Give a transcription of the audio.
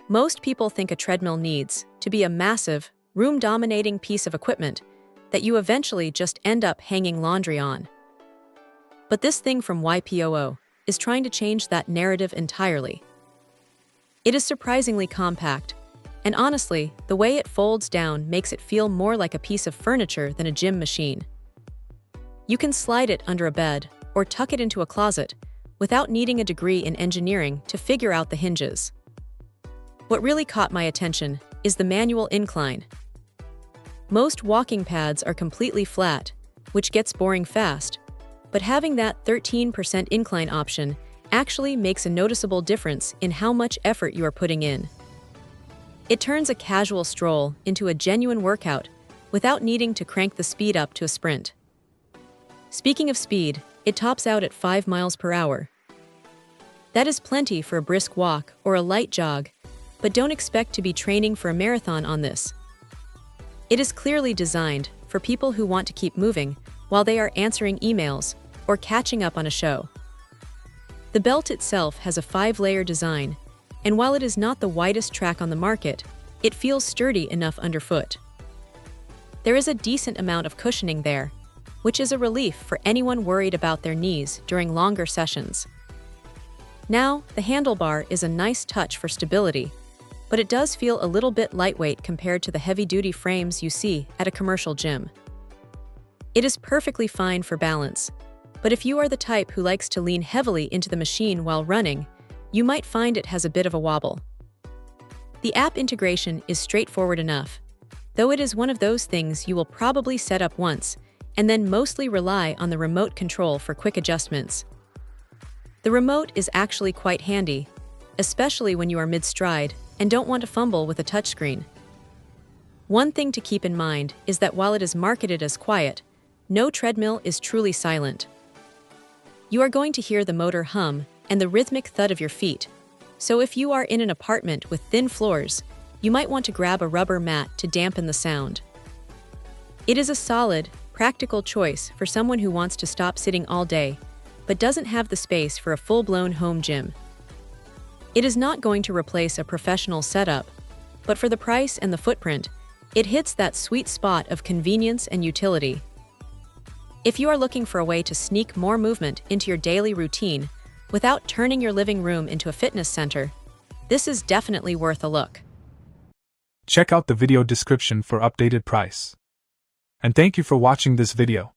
Most people think a treadmill needs to be a massive, room-dominating piece of equipment that you eventually just end up hanging laundry on. But this thing from YPOO is trying to change that narrative entirely. It is surprisingly compact, and honestly, the way it folds down makes it feel more like a piece of furniture than a gym machine. You can slide it under a bed or tuck it into a closet without needing a degree in engineering to figure out the hinges. What really caught my attention is the manual incline. Most walking pads are completely flat, which gets boring fast, but having that 13% incline option actually makes a noticeable difference in how much effort you are putting in. It turns a casual stroll into a genuine workout without needing to crank the speed up to a sprint. Speaking of speed, it tops out at 5 miles per hour. That is plenty for a brisk walk or a light jog, but don't expect to be training for a marathon on this. It is clearly designed for people who want to keep moving while they are answering emails or catching up on a show. The belt itself has a 5-layer design, and while it is not the widest track on the market, it feels sturdy enough underfoot. There is a decent amount of cushioning there, which is a relief for anyone worried about their knees during longer sessions. Now, the handlebar is a nice touch for stability, but it does feel a little bit lightweight compared to the heavy-duty frames you see at a commercial gym. It is perfectly fine for balance, but if you are the type who likes to lean heavily into the machine while running, you might find it has a bit of a wobble. The app integration is straightforward enough, though it is one of those things you will probably set up once and then mostly rely on the remote control for quick adjustments. The remote is actually quite handy, especially when you are mid-stride and don't want to fumble with a touchscreen. One thing to keep in mind is that while it is marketed as quiet, no treadmill is truly silent. You are going to hear the motor hum and the rhythmic thud of your feet, so if you are in an apartment with thin floors, you might want to grab a rubber mat to dampen the sound. It is a solid, practical choice for someone who wants to stop sitting all day, but doesn't have the space for a full-blown home gym. It is not going to replace a professional setup, but for the price and the footprint, it hits that sweet spot of convenience and utility. If you are looking for a way to sneak more movement into your daily routine without turning your living room into a fitness center, this is definitely worth a look. Check out the video description for updated price. And thank you for watching this video.